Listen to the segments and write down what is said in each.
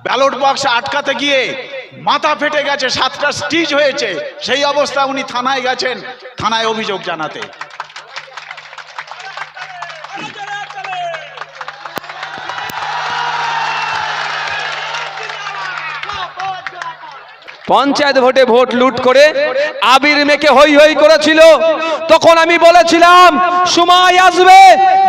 Ballot box আটকাতে গিয়ে মাথা ফেটে গেছে, 7টা স্টিচ হয়েছে। সেই অবস্থা উনি থানায় গেছেন, থানায় অভিযোগ জানাতে। পঞ্চায়েত ভোটে ভোট লুট করে আবির মেখে হই হই করেছিল। তখন আমি বলেছিলাম সময় আসবে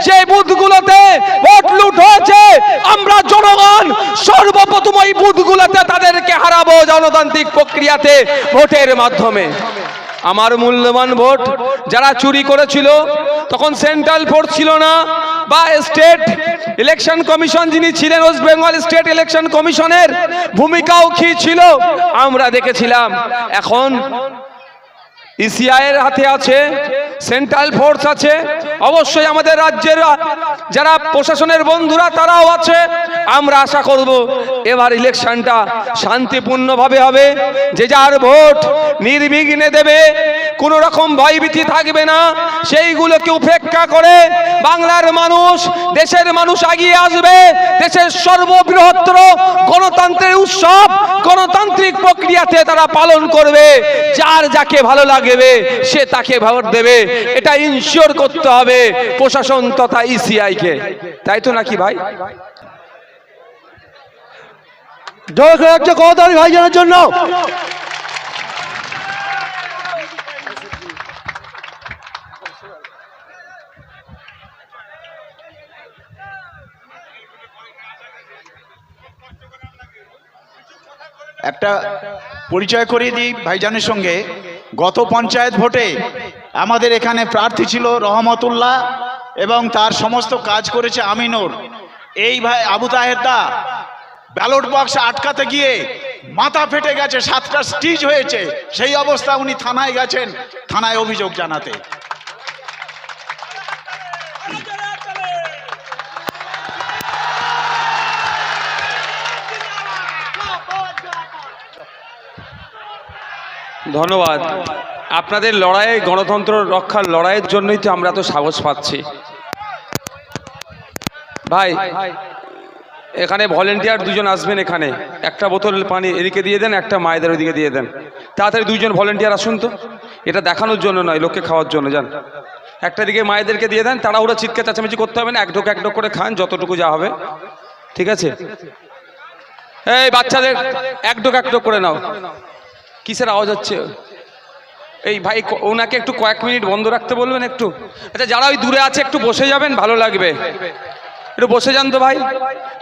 যে বুথগুলোতে ভোট লুট হয়েছে আমরা জনগণ সর্বপ্রথম ওই বুথগুলোতে তাদেরকে হারাবো গণতান্ত্রিক প্রক্রিয়াতে ভোটের মাধ্যমে। আমার মূল্যবান ভোট যারা চুরি করেছিল, তখন সেন্ট্রাল ফোর্স ছিল না বা স্টেট ইলেকশন কমিশন যিনি ছিলেন, ওয়েস্ট বেঙ্গল স্টেট ইলেকশন কমিশনের ভূমিকাও কি ছিল আমরা দেখেছিলাম। এখন ইসিআই এর হাতে আছে, সেন্ট্রাল ফোর্স আছে, অবশ্যই আমাদের রাজ্যের যারা প্রশাসনের বন্ধুরা তারাও আছে। আমরা আশা করব এবার ইলেকশনটা শান্তিপূর্ণভাবে হবে, যে যার ভোট নির্বিঘ্নে দেবে, কোনো রকম ভয়ভীতি থাকবে না। সেইগুলোকে উপেক্ষা করে বাংলার মানুষ, দেশের মানুষ এগিয়ে আসবে। দেশের সর্ববৃহত্তর গণতন্ত্রের উৎসব গণতান্ত্রিক প্রক্রিয়াতে তারা পালন করবে। যার যাকে ভালো লাগবে সে তাকে ভোট দেবে, এটা ইনশিওর করতে হবে প্রশাসন তথা ইসিআই কে, তাই তো নাকি ভাই? একটা গণতান্ত্রিক ভাইজানের জন্য একটা পরিচয় করিয়ে দিই ভাইজানের সঙ্গে। গত পঞ্চায়েত ভোটে আমাদের এখানে প্রার্থী ছিল রহমতুল্লাহ এবং তার সমস্ত কাজ করেছে আমিনুর। এই ভাই আবু তাহের দা ব্যালট বক্স আটকাতে গিয়ে মাথা ফেটে গেছে, 7টা স্টিচ হয়েছে। সেই অবস্থা উনি থানায় গেছেন, থানায় অভিযোগ জানাতে। ধন্যবাদ। আপনাদের লড়াই, গণতন্ত্র রক্ষার লড়াইয়ের জন্যই তো আমরা তো সাহস পাচ্ছি ভাই। এখানে ভলেন্টিয়ার দুজন আসবেন, এখানে একটা বোতল পানি এদিকে দিয়ে দেন, একটা মায়েদের ওইদিকে দিয়ে দেন। তাড়াতাড়ি দুজন ভলেন্টিয়ার আসুন তো, এটা দেখানোর জন্য নয়, লোককে খাওয়ার জন্য। যান, একটা দিকে মায়েদেরকে দিয়ে দেন, তারা ওরা চিৎকার চেঁচামেচি করতে হবে না, এক ঢোক করে খান যতটুকু যা হবে, ঠিক আছে? এই বাচ্চাদের এক ঢোক করে নাও। কিসের আওয়াজ হচ্ছে? এই ভাই ওনাকে একটু কয়েক মিনিট বন্ধ রাখতে বলবেন একটু। আচ্ছা, যারা ওই দূরে আছে একটু বসে যাবেন, ভালো লাগবে। একটু বসে যান তো ভাই,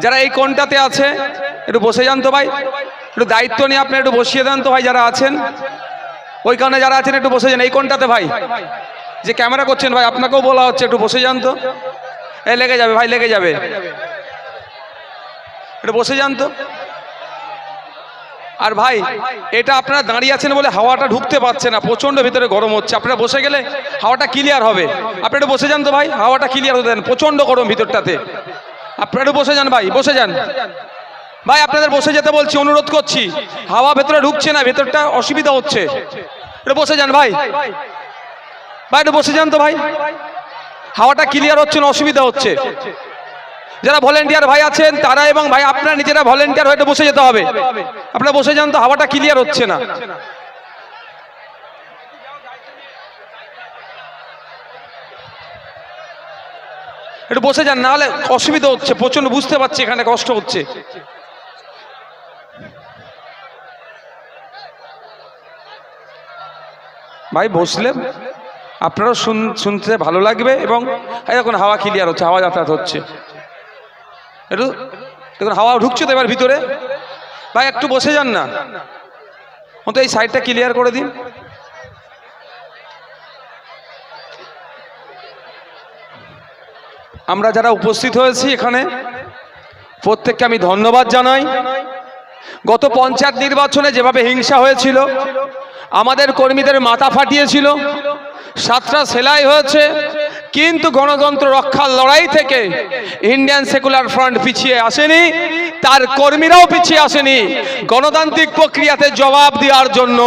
যারা এই কোণটাতে আছে একটু বসে যান তো ভাই, একটু দায়িত্ব নিয়ে আপনি একটু বসিয়ে দেন তো ভাই। যারা আছেন ওই কারণে যারা আছেন একটু বসে যান এই কোণটাতে ভাই। যে ক্যামেরা করছেন ভাই, আপনাকেও বলা হচ্ছে একটু বসে যান তো। এই লেগে যাবে ভাই, লেগে যাবে, একটু বসে যান তো। আর ভাই এটা আপনারা দাঁড়িয়ে আছেন বলে হাওয়াটা ঢুকতে পারছে না, প্রচন্ড ভিতরে গরম হচ্ছে। আপনারা বসে গেলে হাওয়াটা ক্লিয়ার হবে। আপনি একটু বসে যান তো ভাই, হাওয়াটা ক্লিয়ার হতে দেন, প্রচন্ড গরম ভিতরটাতে। আপনারা একটু বসে যান ভাই, বসে যান ভাই, আপনাদের বসে যেতে বলছি, অনুরোধ করছি। হাওয়া ভেতরে ঢুকছে না, ভেতরটা অসুবিধা হচ্ছে। একটু বসে যান ভাই, ভাই একটু বসে যান তো ভাই, হাওয়াটা ক্লিয়ার হচ্ছে না, অসুবিধা হচ্ছে। যারা ভলেন্টিয়ার ভাই আছেন তারা এবং ভাই আপনারা নিজেরা ভলেন্টিয়ার হয়ে বসে যেতে হবে। আপনারা বসে যান তো, হাওয়াটা ক্লিয়ার হচ্ছে না। একটু বসে যান, না হলে অসুবিধা হচ্ছে প্রচন্ড, বুঝতে পারছি এখানে কষ্ট হচ্ছে। ভাই বসলে আপনারাও শুনতে ভালো লাগবে এবং এখন হাওয়া ক্লিয়ার হচ্ছে, হাওয়া যাতায়াত হচ্ছে। একটু দেখুন হাওয়া ঢুকছে তো এবার ভিতরে। ভাই একটু বসে যান না, অন্তত এই সাইডটা ক্লিয়ার করে দিন। আমরা যারা উপস্থিত হয়েছি এখানে প্রত্যেককে আমি ধন্যবাদ জানাই। গত পঞ্চায়েত নির্বাচনে যেভাবে হিংসা হয়েছিল, আমাদের কর্মীদের মাথা ফাটিয়েছিল, 7টা সেলাই হয়েছে, কিন্তু গণতন্ত্র রক্ষার লড়াই থেকে ইন্ডিয়ান সেকুলার ফ্রন্ট পিছিয়ে আসেনি, তার কর্মীরাও পিছিয়ে আসেনি। গণতান্ত্রিক প্রক্রিয়াতে জবাব দেওয়ার জন্য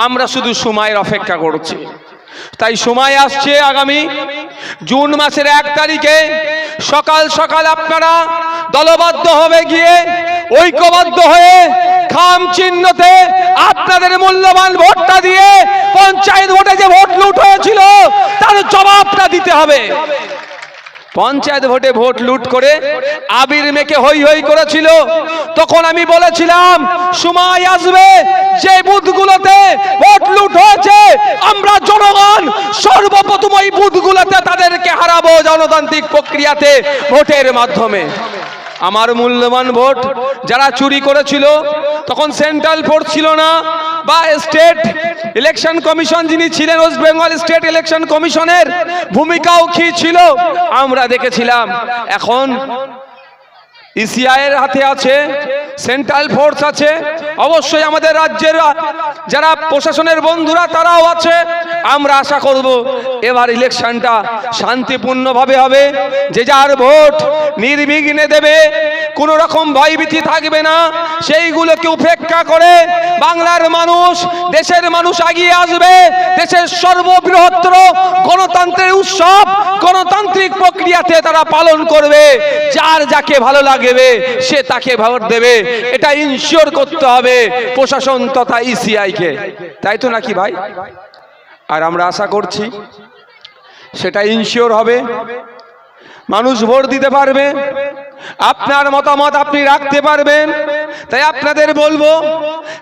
আমরা শুধু সময়ের অপেক্ষা করছি। তাই সময় আসছে আগামী জুন মাসের 1 তারিখে সকাল সকাল আপনারা দলবদ্ধ হবে গিয়ে ঐক্যবদ্ধ হয়ে খাম চিহ্নতে আপনাদের মূল্যবান ভোটটা দিয়ে পঞ্চায়েত ভোটে যে ভোট লুট হয়েছিল তার জবাবটা দিতে হবে। পঞ্চায়েত ভোটে ভোট লুট করে আবির মেখে হই হই করেছিল, তখন আমি বলেছিলাম সময় আসবে যে বুথগুলোতে ভোট লুট হয়েছে আমরা জনগণ সর্বপ্রথম ওই বুথগুলোতে তাদেরকে হারাবো গণতান্ত্রিক প্রক্রিয়াতে ভোটের মাধ্যমে। আমার মূল্যবান ভোট যারা চুরি করেছিল, তখন সেন্ট্রাল ফোর্স ছিল না বা স্টেট ইলেকশন কমিশন যিনি ছিলেন ওয়েস্ট বেঙ্গল স্টেট ইলেকশন কমিশনের ভূমিকাও কি ছিল আমরা দেখেছিলাম। এখন ইসিআই এর হাতে আছে, সেন্ট্রাল ফোর্স আছে, অবশ্যই আমাদের রাজ্যের যারা প্রশাসনের বন্ধুরা তারাও আছে। আমরা আশা করব এবার ইলেকশনটা শান্তিপূর্ণভাবে হবে, যে যার ভোট নির্বিঘ্নে দেবে, কোনো রকম ভয়ভীতি থাকবে না। সেইগুলোকে উপেক্ষা করে বাংলার মানুষ, দেশের মানুষ এগিয়ে আসবে। দেশের সর্ববৃহত্তর গণতন্ত্রের উৎসব গণতান্ত্রিক প্রক্রিয়াতে তারা পালন করবে। যার যাকে ভালো লাগবে সে তাকে ভোট দেবে, এটা ইনশিওর করতে হবে প্রশাসন তথা ইসিআই কে, তাই তো নাকি ভাই? আর আমরা আশা করছি সেটা ইনশিওর হবে, মানুষ ভোট দিতে পারবে, আপনার মতামত আপনি রাখতে পারবেন। তাই আপনাদের বলবো,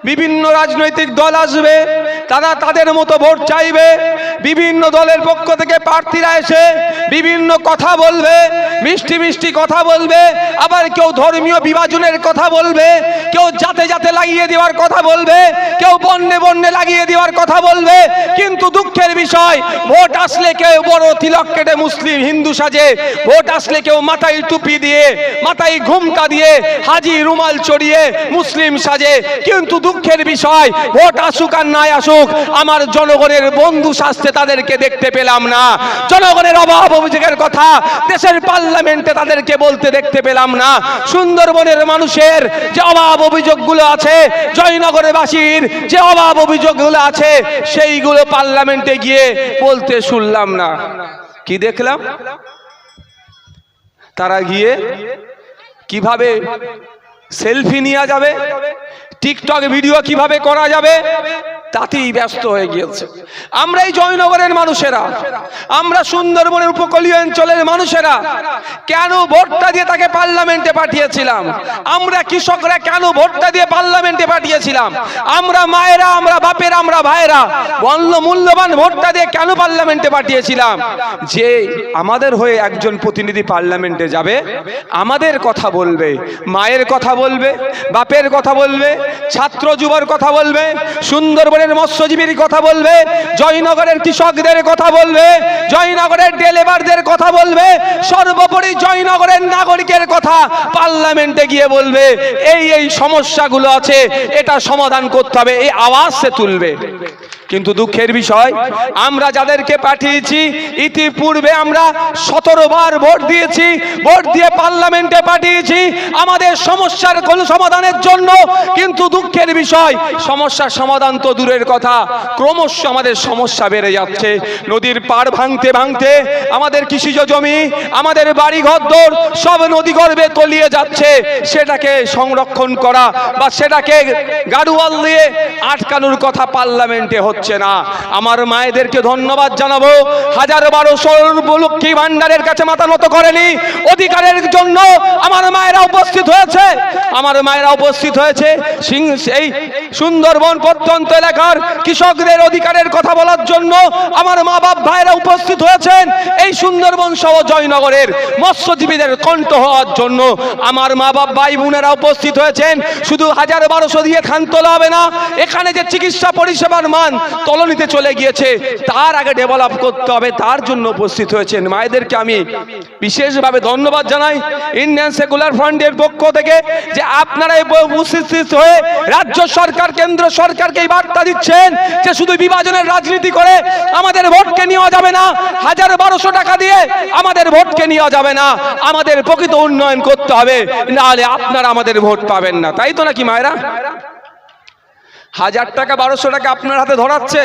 বিভিন্ন রাজনৈতিক দল আসবে, তারা তাদের মতো ভোট চাইবে, বিভিন্ন দলের পক্ষ থেকে প্রার্থীরা এসে বিভিন্ন কথা বলবে, মিষ্টি মিষ্টি কথা বলবে, আবার কেউ ধর্মীয় বিভাজনের কথা বলবে, কেউ জাতে জাতে লাগিয়ে দেওয়ার কথা বলবে, কেউ বন্যে বন্যে লাগিয়ে দেওয়ার কথা বলবে। কিন্তু দুঃখের বিষয়, ভোট আসলে কেউ বড় তিলক কেটে মুসলিম হিন্দু সাজে, ভোট আসলে কেউ মাথায় টুপি দিয়ে, মাথায় ঘুমকা দিয়ে, হাজি রুমাল চড়িয়ে মুসলিম সাজে। কিন্তু দুঃখের বিষয়, ভোট আসুক আর নাই আসুক, আমার জনগণের বন্ধু সাজতে তাদেরকে দেখতে পেলাম না। জনগণের অভাব অভিযোগের কথা দেশের পার্লামেন্টে তাদেরকে বলতে দেখতে পেলাম না। সুন্দরবনের মানুষের যে অভাব অভিযোগগুলো আছে, জয়নগরের বাসীর যে অভাব অভিযোগগুলো আছে, সেইগুলো পার্লামেন্টে গিয়ে বলতে শুনলাম না। কি দেখলাম? তারা গিয়ে কিভাবে সেলফি নেওয়া যাবে, টিকটক ভিডিও কিভাবে করা যাবে, তাতেই ব্যস্ত হয়ে গিয়েছে। আমরা এই জয়নগরের মানুষেরা, আমরা সুন্দরবনের উপকূলীয় অঞ্চলের মানুষেরা কেন ভোটটা দিয়ে তাকে পার্লামেন্টে পাঠিয়েছিলাম? আমরা কৃষকরা কেন ভোটটা দিয়ে পার্লামেন্টে পাঠিয়েছিলাম? আমরা মায়েরা, আমরা বাপেরা, আমরা ভাইয়েরা মূল্যবান ভোটটা দিয়ে কেন পার্লামেন্টে পাঠিয়েছিলাম? যে আমাদের হয়ে একজন প্রতিনিধি পার্লামেন্টে যাবে, আমাদের কথা বলবে, মায়ের কথা বলবে, বাপের কথা বলবে, ছাত্র যুবর কথা বলবে, সুন্দরবনের মৎস্যজীবীর কথা বলবে, জয়নগরের কৃষকদের কথা বলবে, জয়নগরের ডেলিভারদের কথা বলবে, সর্বোপরি জয়নগরের নাগরিকের কথা পার্লামেন্টে গিয়ে বলবে। এই সমস্যাগুলো আছে, এটা সমাধান করতে হবে, এই আওয়াজ সে তুলবে। কিন্তু দুঃখের বিষয়, আমরা যাদেরকে পাঠিয়েছি, ইতিপূর্বে আমরা 17 বার ভোট দিয়েছি, ভোট দিয়ে পার্লামেন্টে পাঠিয়েছি আমাদের সমস্যার কোন সমাধানের জন্য। কিন্তু দুঃখের বিষয়, সমস্যার সমাধান তো দূরের কথা, ক্রমশ আমাদের সমস্যা বেড়ে যাচ্ছে। নদীর পাড় ভাঙতে ভাঙতে আমাদের কৃষিজ জমি, আমাদের বাড়ি ঘরদোর সব নদী গর্ভে তলিয়ে যাচ্ছে। সেটাকে সংরক্ষণ করা বা সেটাকে গাড়োয়াল দিয়ে আটকানোর কথা পার্লামেন্টে হচ্ছে না। আমার মায়েদেরকে ধন্যবাদ জানাবো, 1012 লক্ষ্মী ভান্ডারের কাছে মাথা নত করেনি, অধিকারের জন্য আমার মায়েরা উপস্থিত হয়েছে। আমার মায়েরা উপস্থিত হয়েছে এই সুন্দরবন প্রত্যন্ত এলাকার কৃষকদের অধিকারের কথা বলার জন্য। আমার মা বাপ ভাইরা উপস্থিত হয়েছেন এই সুন্দরবন সহ জয়নগরের মৎস্যজীবীদের কণ্ঠ হওয়ার জন্য। আমার মা বাপ ভাই বোনেরা উপস্থিত হয়েছেন। শুধু 1012 দিয়ে খান তোলা হবে না, এখানে যে চিকিৎসা পরিষেবার মান তলনিতে চলে গিয়েছে, তার আগে ডেভেলপ করতে হবে, তার জন্য উপস্থিত হয়েছেন। মায়েদেরকে আমি বিশেষভাবে ধন্যবাদ জানাই ইন্ডিয়ান সেকুলার ফ্রন্টের পক্ষ থেকে, যে আপনারা উপস্থিত হয়ে রাজ্য সরকার, কেন্দ্র সরকারকে এই বার্তা দিচ্ছেন যে শুধু বিভাজনের রাজনীতি করে আমাদের ভোটকে নেওয়া যাবে না, 1012 টাকা দিয়ে আমাদের ভোটকে নেওয়া যাবে না, আমাদের প্রকৃত উন্নয়ন করতে হবে, নাহলে আপনারা আমাদের ভোট পাবেন না। তাই তো নাকি মায়েরা? 1000 টাকা 1200 টাকা আপনার হাতে ধরাচ্ছে,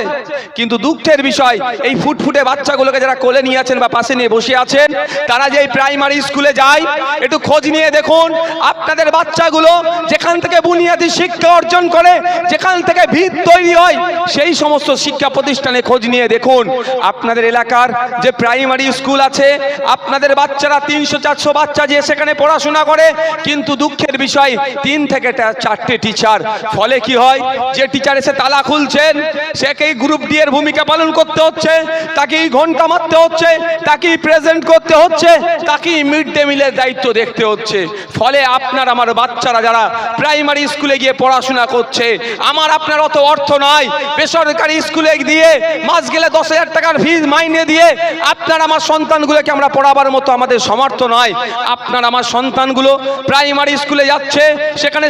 কিন্তু দুঃখের বিষয় এই ফুটফুটে বাচ্চাগুলোকে যারা কোলে নিয়ে আছেন বা পাশে নিয়ে বসে আছেন, তারা যে প্রাইমারি স্কুলে যায় একটু খোঁজ নিয়ে দেখুন। আপনাদের বাচ্চাগুলো যেখান থেকে বুনিয়াদী শিক্ষা অর্জন করে, যেখান থেকে ভিত তৈরি হয়, সেই সমস্ত শিক্ষা প্রতিষ্ঠানে খোঁজ নিয়ে দেখুন। আপনাদের এলাকার যে প্রাইমারি স্কুল আছে, আপনাদের বাচ্চারা 300-400 বাচ্চা যে সেখানে পড়াশোনা করে, কিন্তু দুঃখের বিষয় 3 থেকে 4টে টিচার। ফলে কি হয়, যে টিচার এসে তালা খুলছেন সেকেই গ্রুপ ডি এর ভূমিকা পালন করতে হচ্ছে, তাকেই ঘন্টা মারতে হচ্ছে, তাকেই প্রেজেন্ট করতে হচ্ছে, তাকেই মিড ডে মিলের দায়িত্ব দেখতে হচ্ছে। ফলে আপনার আমার বাচ্চারা যারা প্রাইমারি স্কুলে গিয়ে পড়াশোনা করছে, আমার আপনার অত অর্থ নয় বেসরকারি স্কুলে দিয়ে মাস গেলে 10,000 টাকার ফিস মাইনে দিয়ে আপনার আমার সন্তানগুলোকে আমরা পড়াবার মতো আমাদের সামর্থ্য নয়। আপনার আমার সন্তানগুলো প্রাইমারি স্কুলে যাচ্ছে, সেখানে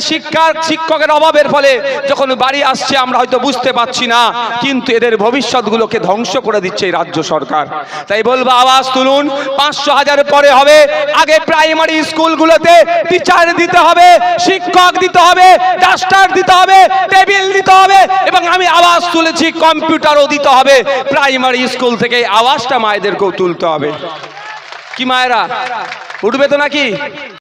শিক্ষকের অভাবের ফলে যখন বাড়ি আসছে আমরা হয়তো বুঝতে পারছি না, কিন্তু এদের ভবিষ্যৎগুলোকে ধ্বংস করে দিচ্ছে এই রাজ্য সরকার। তাই বলবো, আওয়াজ তুলুন। 500,000 পরে হবে, আগে প্রাইমারি স্কুলগুলোতে টিচার দিতে হবে, শিক্ষক দিতে হবে, ডাস্টার দিতে হবে, টেবিল দিতে হবে, এবং আমি আওয়াজ তুলেছি কম্পিউটারও দিতে হবে। প্রাইমারি স্কুল থেকে আওয়াজটা মায়েদেরকেও তুলতে হবে। কি মায়েরা উঠবে তো নাকি?